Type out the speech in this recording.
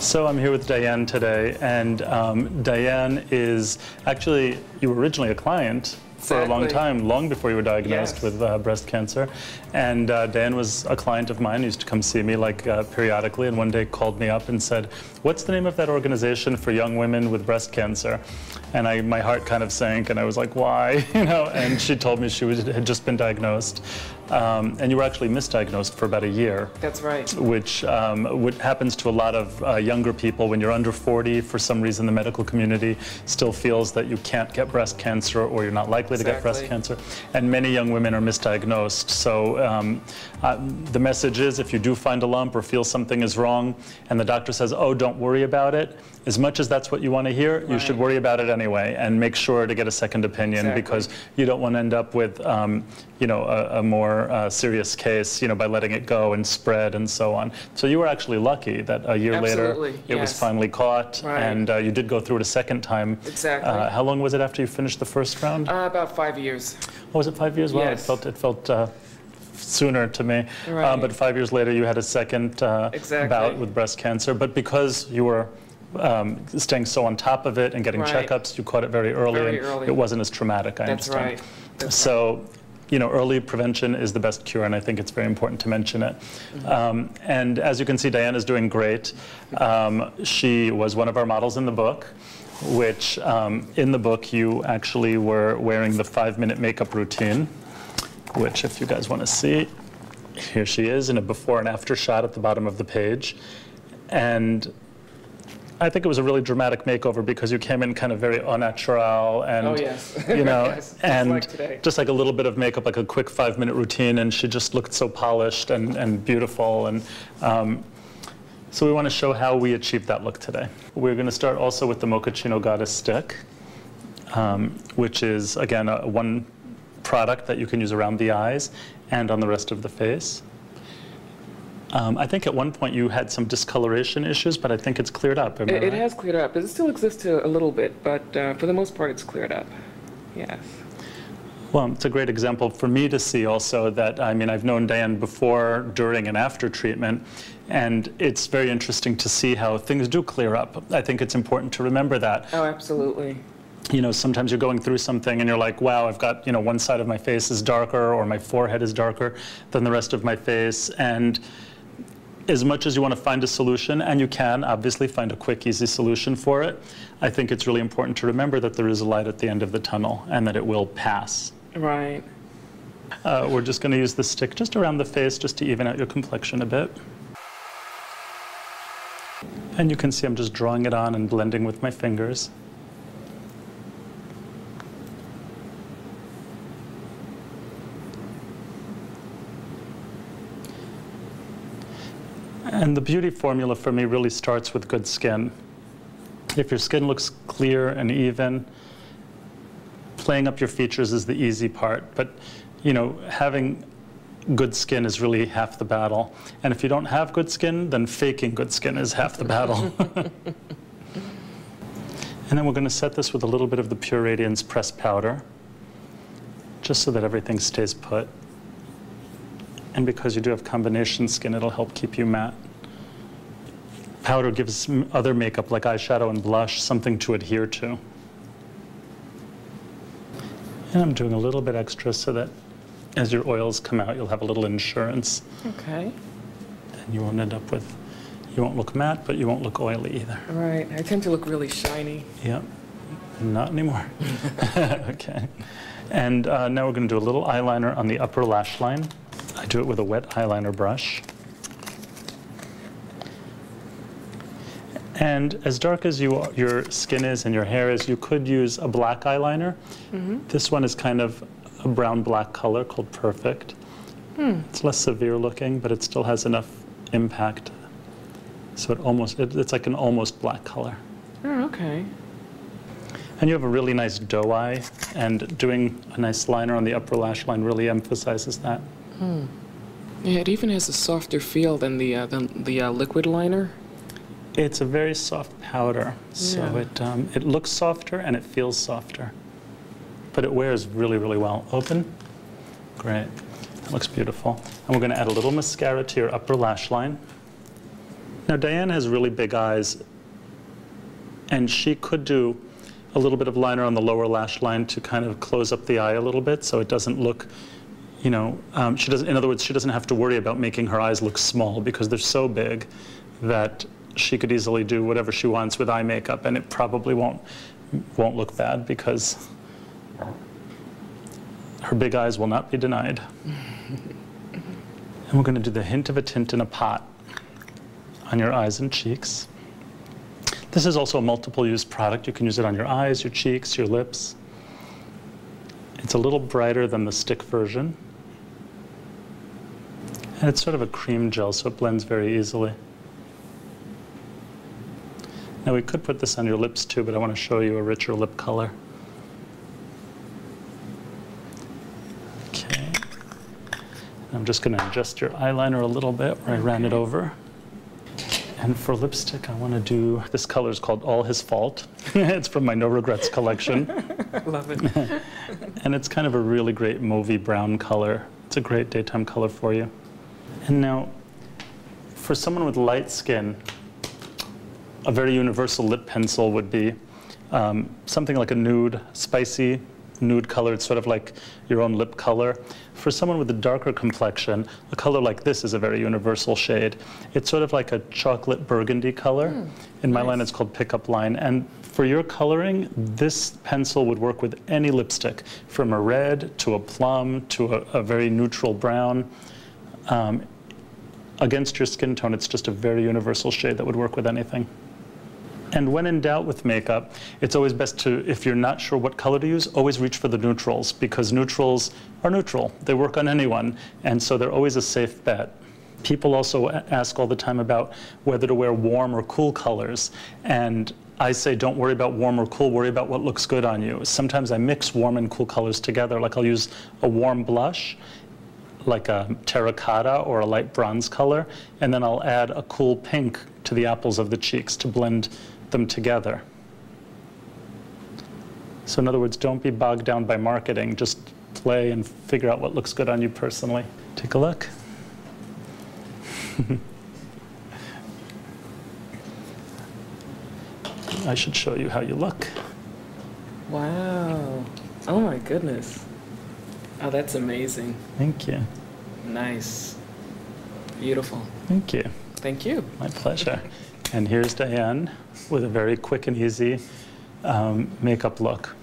So I'm here with Diane today, and Diane is actually, you were originally a client for a long time, long before you were diagnosed with breast cancer. And Diane was a client of mine, used to come see me like periodically, and one day called me up and said, "What's the name of that organization for young women with breast cancer?" And my heart kind of sank, and I was like, "Why?" You know. And she told me she had just been diagnosed, and you were actually misdiagnosed for about a year. That's right. Which happens to a lot of younger people. When you're under 40, for some reason, the medical community still feels that you can't get breast cancer, or you're not likely to get breast cancer, and many young women are misdiagnosed. So the message is, if you do find a lump or feel something is wrong, and the doctor says, "Oh, don't worry about it," as much as that's what you want to hear, you should worry about it anyway, and make sure to get a second opinion, because you don't want to end up with you know, a more serious case, you know, by letting it go and spread and so on. So you were actually lucky that a year later it was finally caught, and you did go through it a second time. Exactly. How long was it after you finished the first round? About 5 years. Oh, was it 5 years? Well, yes. it felt sooner to me. But 5 years later, you had a second bout with breast cancer. But because you were staying so on top of it and getting checkups, you caught it very early, and it wasn't as traumatic, I understand. That's so, you know, early prevention is the best cure, and I think it's very important to mention it. And as you can see, Diane is doing great. She was one of our models in the book, which in the book you actually were wearing the 5-minute makeup routine, which, if you guys want to see, here she is in a before and after shot at the bottom of the page. And I think it was a really dramatic makeover, because you came in kind of very au naturel, and you know, and just like a little bit of makeup, like a quick 5-minute routine, and she just looked so polished and beautiful. And so we want to show how we achieved that look today. We're going to start also with the Mochaccino Goddess stick, which is, again, one product that you can use around the eyes and on the rest of the face. I think at one point you had some discoloration issues, but I think it's cleared up. It has cleared up. It still exists a little bit, but for the most part it's cleared up. Yes. Well, it's a great example for me to see also that, I mean, I've known Diane before, during, and after treatment, and it's very interesting to see how things do clear up. I think it's important to remember that. Oh, absolutely. You know, sometimes you're going through something and you're like, wow, I've got, you know, one side of my face is darker, or my forehead is darker than the rest of my face. And as much as you want to find a solution, and you can obviously find a quick, easy solution for it, I think it's really important to remember that there is a light at the end of the tunnel, and that it will pass. Right. We're just going to use the stick just around the face, just to even out your complexion a bit. And you can see I'm just drawing it on and blending with my fingers. And the beauty formula for me really starts with good skin. If your skin looks clear and even, playing up your features is the easy part. But, you know, having good skin is really half the battle. And if you don't have good skin, then faking good skin is half the battle. And then we're going to set this with a little bit of the Pure Radiance pressed powder, just so that everything stays put. And because you do have combination skin, it'll help keep you matte. Powder gives other makeup, like eyeshadow and blush, something to adhere to. And I'm doing a little bit extra so that as your oils come out, you'll have a little insurance. Okay. And you won't end up with, you won't look matte, but you won't look oily either. Right. I tend to look really shiny. Yep. Not anymore. Okay. And now we're going to do a little eyeliner on the upper lash line. I do it with a wet eyeliner brush. And as dark as your skin is and your hair is, you could use a black eyeliner. This one is kind of a brown-black color called Perfect. It's less severe looking, but it still has enough impact. So it's like an almost black color. Oh, okay. And you have a really nice doe eye, and doing a nice liner on the upper lash line really emphasizes that. Yeah, it even has a softer feel than the liquid liner. It's a very soft powder, so it looks softer and it feels softer. But it wears really, really well. Open? Great. That looks beautiful. And we're going to add a little mascara to your upper lash line. Now, Diane has really big eyes, and she could do a little bit of liner on the lower lash line to kind of close up the eye a little bit so it doesn't look, you know, in other words, she doesn't have to worry about making her eyes look small because they're so big that she could easily do whatever she wants with eye makeup, and it probably won't look bad because her big eyes will not be denied. And we're going to do the hint of a tint in a pot on your eyes and cheeks. This is also a multiple use product. You can use it on your eyes, your cheeks, your lips. It's a little brighter than the stick version. And it's sort of a cream gel, so it blends very easily. Now we could put this on your lips too, but I want to show you a richer lip color. Okay. I'm just going to adjust your eyeliner a little bit where I ran it over. And for lipstick, I want to do, this color is called All His Fault. It's from my No Regrets collection. Love it. And it's kind of a really great mauvey brown color. It's a great daytime color for you. And now, for someone with light skin, a very universal lip pencil would be something like a nude, spicy nude color. It's sort of like your own lip color. For someone with a darker complexion, a color like this is a very universal shade. It's sort of like a chocolate burgundy color. In my line, it's called Pickup Line. And for your coloring, this pencil would work with any lipstick, from a red to a plum to a very neutral brown. Against your skin tone, it's just a very universal shade that would work with anything. And when in doubt with makeup, it's always best to, if you're not sure what color to use, always reach for the neutrals, because neutrals are neutral. They work on anyone, and so they're always a safe bet. People also ask all the time about whether to wear warm or cool colors, and I say don't worry about warm or cool, worry about what looks good on you. Sometimes I mix warm and cool colors together, like I'll use a warm blush, like a terracotta or a light bronze color, and then I'll add a cool pink to the apples of the cheeks to blend them together. So in other words, don't be bogged down by marketing, just play and figure out what looks good on you personally. Take a look. I should show you how you look. Wow. Oh my goodness. Oh, that's amazing. Thank you. Nice. Beautiful. Thank you. Thank you. My pleasure. And here's Diane with a very quick and easy makeup look.